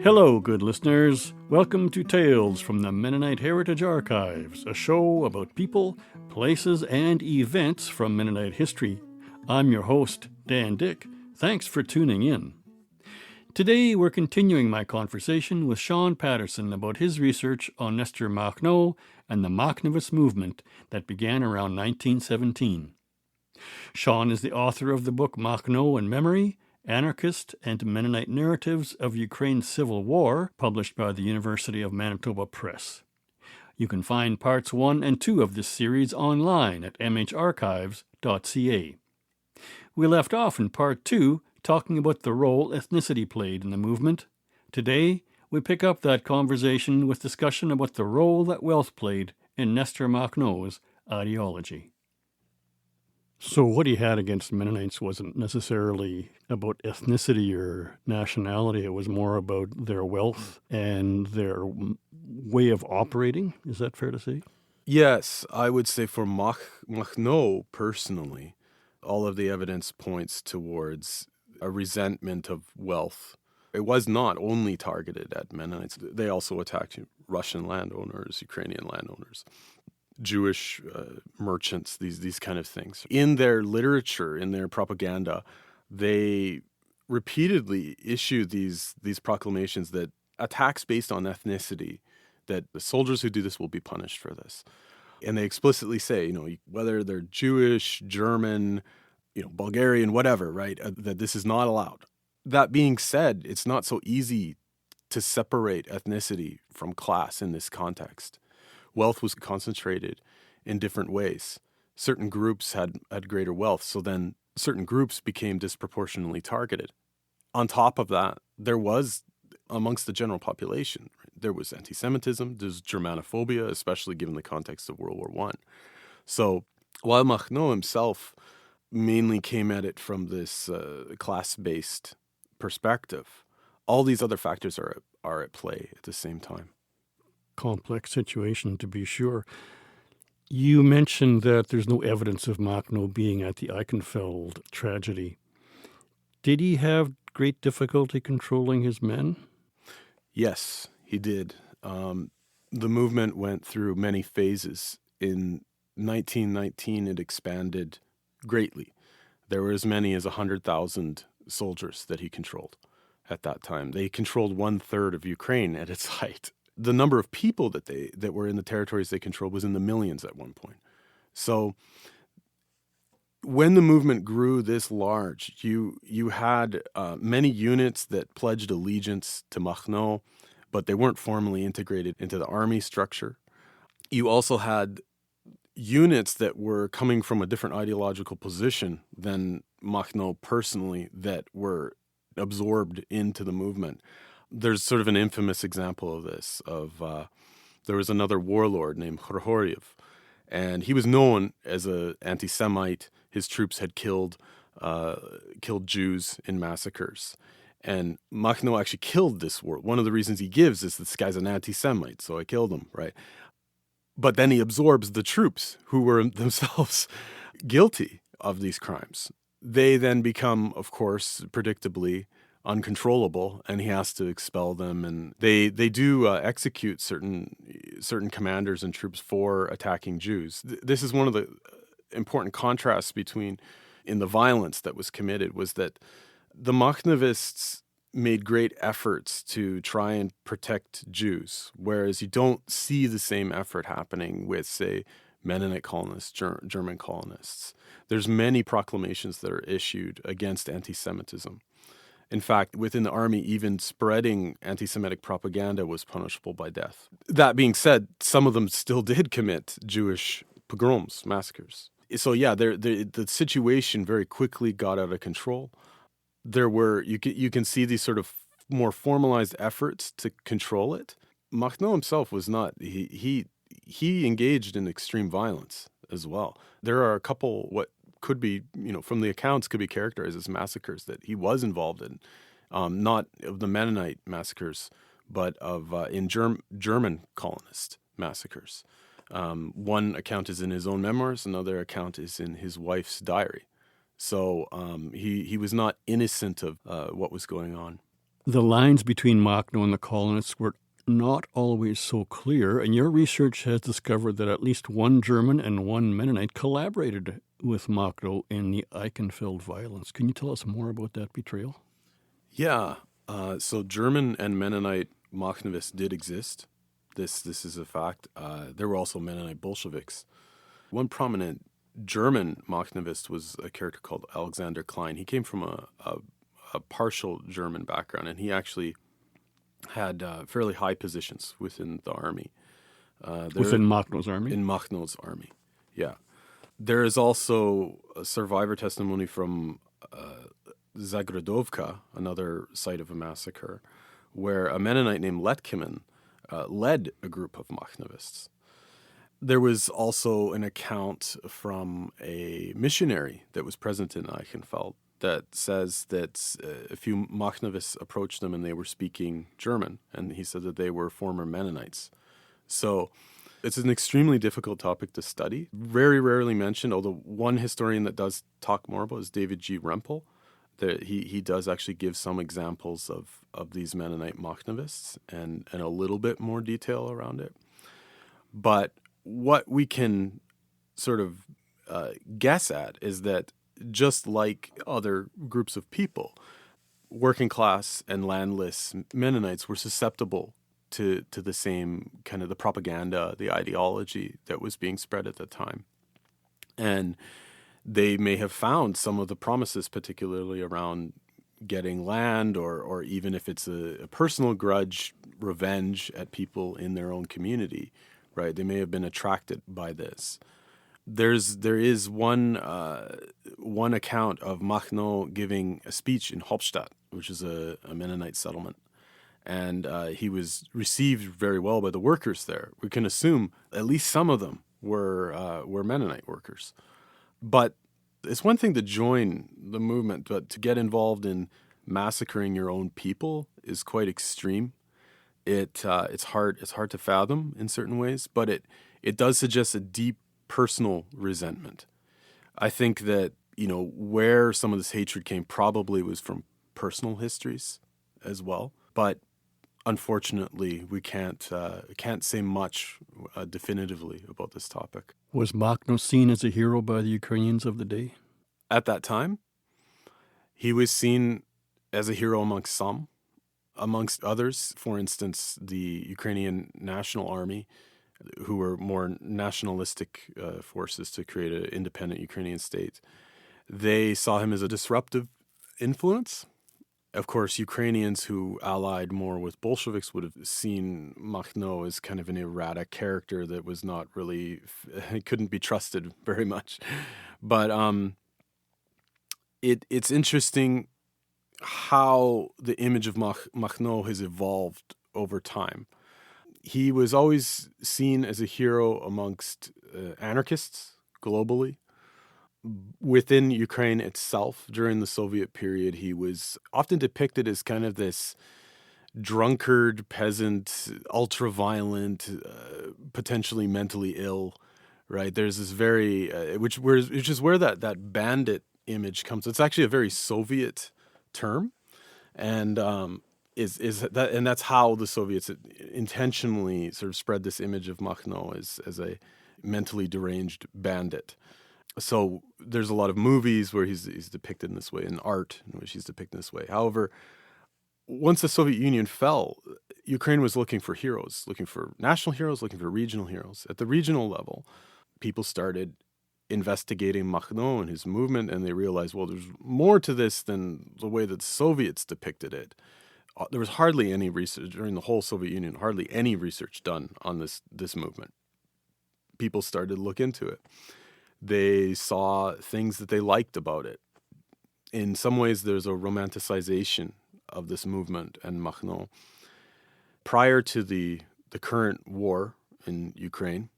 Hello, good listeners. Welcome to Tales from the Mennonite Heritage Archives, a show about people, places, and events from Mennonite history. I'm your host, Dan Dick. Thanks for tuning in. Today, we're continuing my conversation with Sean Patterson about his research on Nestor Makhno and the Makhnovist movement that began around 1917. Sean is the author of the book Makhno and Memory, Anarchist and Mennonite Narratives of Ukraine's Civil War, published by the University of Manitoba Press. You can find parts 1 and 2 of this series online at mharchives.ca. We left off in part 2 talking about the role ethnicity played in the movement. Today, we pick up that conversation with discussion about the role that wealth played in Nestor Makhno's ideology. So what he had against Mennonites wasn't necessarily about ethnicity or nationality. It was more about their wealth and their way of operating. Is that fair to say? Yes, I would say for Makhno personally, all of the evidence points towards a resentment of wealth. It was not only targeted at Mennonites. They also attacked Russian landowners, Ukrainian landowners, Jewish merchants, these kind of things. In their literature, in their propaganda, they repeatedly issue these proclamations that attacks based on ethnicity, that the soldiers who do this will be punished for this. And they explicitly say, whether they're Jewish, German, Bulgarian, whatever, right, that this is not allowed. That being said, it's not so easy to separate ethnicity from class in this context. Wealth was concentrated in different ways. Certain groups had greater wealth, so then certain groups became disproportionately targeted. On top of that, there was, amongst the general population, there was anti-Semitism, there's Germanophobia, especially given the context of World War I. So while Makhno himself mainly came at it from this class-based perspective, all these other factors are at play at the same time. Complex situation, to be sure. You mentioned that there's no evidence of Makhno being at the Eichenfeld tragedy. Did he have great difficulty controlling his men? Yes, he did. The movement went through many phases. In 1919, it expanded greatly. There were as many as 100,000 soldiers that he controlled at that time. They controlled 1/3 of Ukraine at its height. The number of people that were in the territories they controlled was in the millions at one point. So when the movement grew this large, you had many units that pledged allegiance to Makhno, but they weren't formally integrated into the army structure. You also had units that were coming from a different ideological position than Makhno personally that were absorbed into the movement. There's sort of an infamous example of this. There was another warlord named Khorhoryev, and he was known as an anti-Semite. His troops had killed Jews in massacres, and Makhno actually killed this warlord. One of the reasons he gives is this guy's an anti-Semite, so I killed him, right? But then he absorbs the troops who were themselves guilty of these crimes. They then become, of course, predictably uncontrollable, and he has to expel them. And they do execute certain commanders and troops for attacking Jews. This is one of the important contrasts in the violence that was committed, was that the Makhnovists made great efforts to try and protect Jews, whereas you don't see the same effort happening with, say, Mennonite colonists, German colonists. There's many proclamations that are issued against anti-Semitism. In fact, within the army, even spreading anti-Semitic propaganda was punishable by death. That being said, some of them still did commit Jewish pogroms, massacres. So yeah, the situation very quickly got out of control. There were, you can see these sort of more formalized efforts to control it. Makhno himself was not, he engaged in extreme violence as well. There are a couple, what could be, from the accounts, could be characterized as massacres that he was involved in, not of the Mennonite massacres, but of in German colonist massacres. One account is in his own memoirs, another account is in his wife's diary. So he was not innocent of what was going on. The lines between Makhno and the colonists were not always so clear, and your research has discovered that at least one German and one Mennonite collaborated with Makhno in the Eichenfeld violence. Can you tell us more about that betrayal? Yeah. So German and Mennonite Makhnovists did exist. This is a fact. There were also Mennonite Bolsheviks. One prominent German Makhnovist was a character called Alexander Klein. He came from a partial German background, and he actually had fairly high positions within the army. Within Makhno's army? In Makhno's army, yeah. There is also a survivor testimony from Zagradovka, another site of a massacre, where a Mennonite named Letkimen led a group of Makhnovists. There was also an account from a missionary that was present in Eichenfeld that says that a few Makhnovists approached them and they were speaking German, and he said that they were former Mennonites. So it's an extremely difficult topic to study, very rarely mentioned, although one historian that does talk more about is David G. Rempel. He does actually give some examples of these Mennonite Makhnovists and a little bit more detail around it. But what we can sort of guess at is that just like other groups of people, working class and landless Mennonites were susceptible to the same kind of the propaganda, the ideology that was being spread at the time. And they may have found some of the promises, particularly around getting land or even if it's a personal grudge, revenge at people in their own community, right? They may have been attracted by this. There is one account of Makhno giving a speech in Hauptstadt, which is a Mennonite settlement, and he was received very well by the workers there. We can assume at least some of them were Mennonite workers. But it's one thing to join the movement, but to get involved in massacring your own people is quite extreme. It's hard to fathom in certain ways, but it does suggest a deep personal resentment. I think that, where some of this hatred came probably was from personal histories as well. But unfortunately, we can't say much definitively about this topic. Was Makhno seen as a hero by the Ukrainians of the day? At that time, he was seen as a hero amongst some. Amongst others, for instance, the Ukrainian National Army, who were more nationalistic forces to create an independent Ukrainian state, they saw him as a disruptive influence. Of course, Ukrainians who allied more with Bolsheviks would have seen Makhno as kind of an erratic character that was not really, couldn't be trusted very much. But it's interesting how the image of Makhno has evolved over time. He was always seen as a hero amongst anarchists globally. Within Ukraine itself, during the Soviet period, he was often depicted as kind of this drunkard peasant, ultra-violent, potentially mentally ill, right? There's this very, which is where that bandit image comes. It's actually a very Soviet term, and and that's how the Soviets intentionally sort of spread this image of Makhno as a mentally deranged bandit. So there's a lot of movies where he's depicted in this way, in art in which he's depicted in this way. However, once the Soviet Union fell, Ukraine was looking for heroes, looking for national heroes, looking for regional heroes. At the regional level, people started investigating Makhno and his movement, and they realized, well, there's more to this than the way that the Soviets depicted it. There was hardly any research during the whole Soviet Union, hardly any research done on this movement. People started to look into it. They saw things that they liked about it. In some ways, there's a romanticization of this movement and Makhno. Prior to the current war in Ukraine,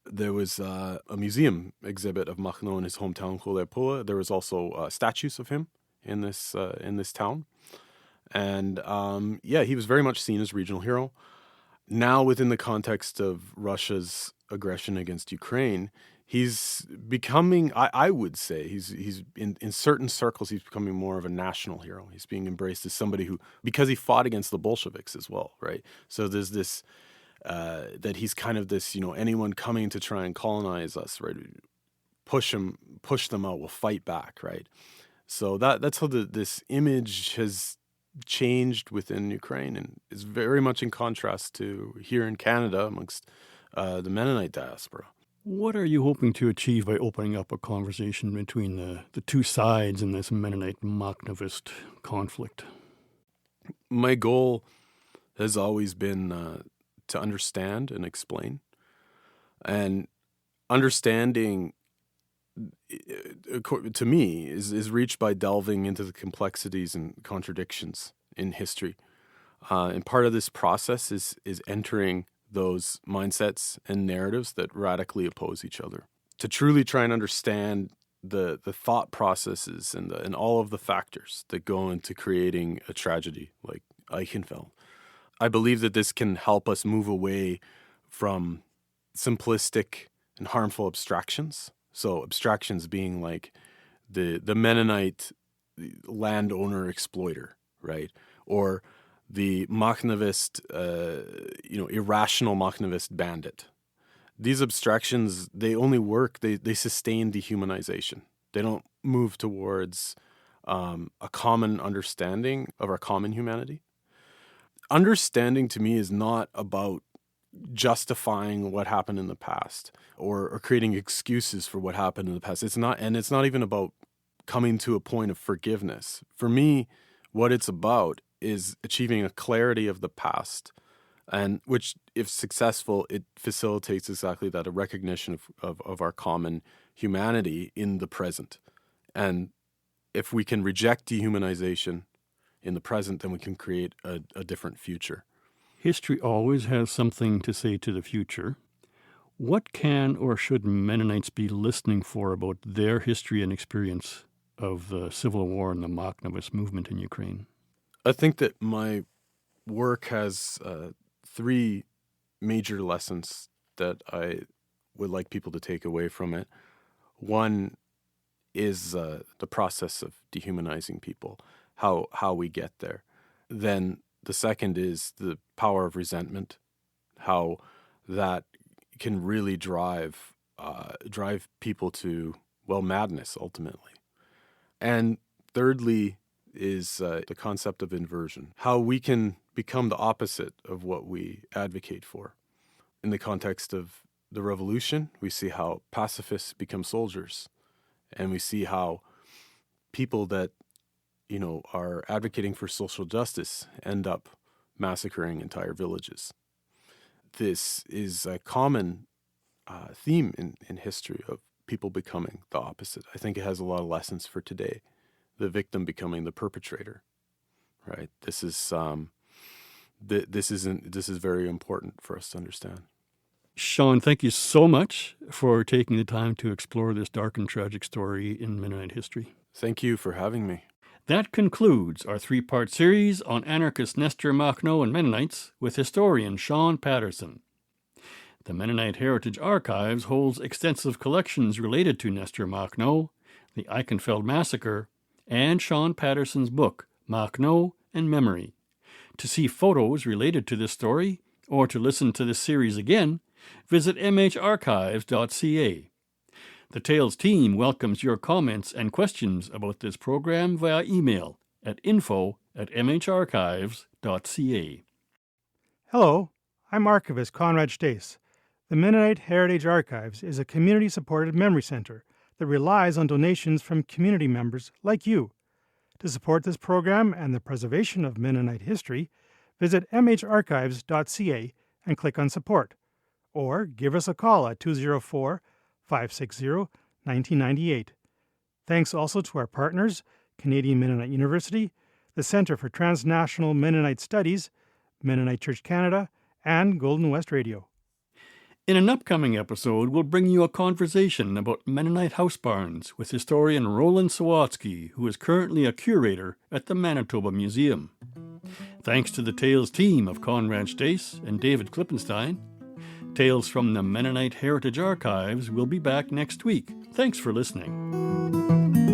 there was a museum exhibit of Makhno in his hometown, Kholepole. There was also statues of him in this town. And he was very much seen as a regional hero. Now, within the context of Russia's aggression against Ukraine, he's becoming, I would say, he's in certain circles, he's becoming more of a national hero. He's being embraced as somebody who, because he fought against the Bolsheviks as well, right? So there's this, that he's kind of this, anyone coming to try and colonize us, right? Push them out, we'll fight back, right? So that's how this image has changed within Ukraine, and is very much in contrast to here in Canada amongst the Mennonite diaspora. What are you hoping to achieve by opening up a conversation between the two sides in this Mennonite-Makhnovist conflict? My goal has always been to understand and explain. And understanding, to me, is reached by delving into the complexities and contradictions in history. And part of this process is entering those mindsets and narratives that radically oppose each other, to truly try and understand the thought processes and all of the factors that go into creating a tragedy like Eichenfeld. I believe that this can help us move away from simplistic and harmful abstractions. So abstractions being like the Mennonite landowner exploiter, right? Or the Makhnovist, irrational Makhnovist bandit. These abstractions, they only work, they sustain dehumanization. They don't move towards a common understanding of our common humanity. Understanding to me is not about justifying what happened in the past or creating excuses for what happened in the past. It's not even about coming to a point of forgiveness. For me, what it's about is achieving a clarity of the past, and which, if successful, it facilitates exactly that, a recognition of our common humanity in the present. And if we can reject dehumanization in the present, then we can create a different future. History always has something to say to the future. What can or should Mennonites be listening for about their history and experience of the civil war and the Makhnovist movement in Ukraine? I think that my work has 3 major lessons that I would like people to take away from it. One is the process of dehumanizing people, how we get there. Then the second is the power of resentment, how that can really drive people to, madness ultimately. And thirdly is the concept of inversion, how we can become the opposite of what we advocate for. In the context of the revolution, we see how pacifists become soldiers, and we see how people that are advocating for social justice end up massacring entire villages. This is a common theme in history of people becoming the opposite. I think it has a lot of lessons for today. The victim becoming the perpetrator, right? This is very important for us to understand. Sean, thank you so much for taking the time to explore this dark and tragic story in Mennonite history. Thank you for having me. That concludes our 3-part series on anarchist Nestor Makhno and Mennonites with historian Sean Patterson. The Mennonite Heritage Archives holds extensive collections related to Nestor Makhno, the Eichenfeld Massacre, and Sean Patterson's book, Makhno and Memory. To see photos related to this story, or to listen to this series again, visit mharchives.ca. The Tales team welcomes your comments and questions about this program via email at info@mharchives.ca. Hello, I'm Archivist Conrad Stace. The Mennonite Heritage Archives is a community-supported memory center that relies on donations from community members like you. To support this program and the preservation of Mennonite history, visit mharchives.ca and click on Support, or give us a call at 204-560-1998. Thanks also to our partners, Canadian Mennonite University, the Centre for Transnational Mennonite Studies, Mennonite Church Canada, and Golden West Radio. In an upcoming episode, we'll bring you a conversation about Mennonite house barns with historian Roland Sawatsky, who is currently a curator at the Manitoba Museum. Thanks to the Tales team of Conrad Stace and David Klippenstein. Tales from the Mennonite Heritage Archives will be back next week. Thanks for listening.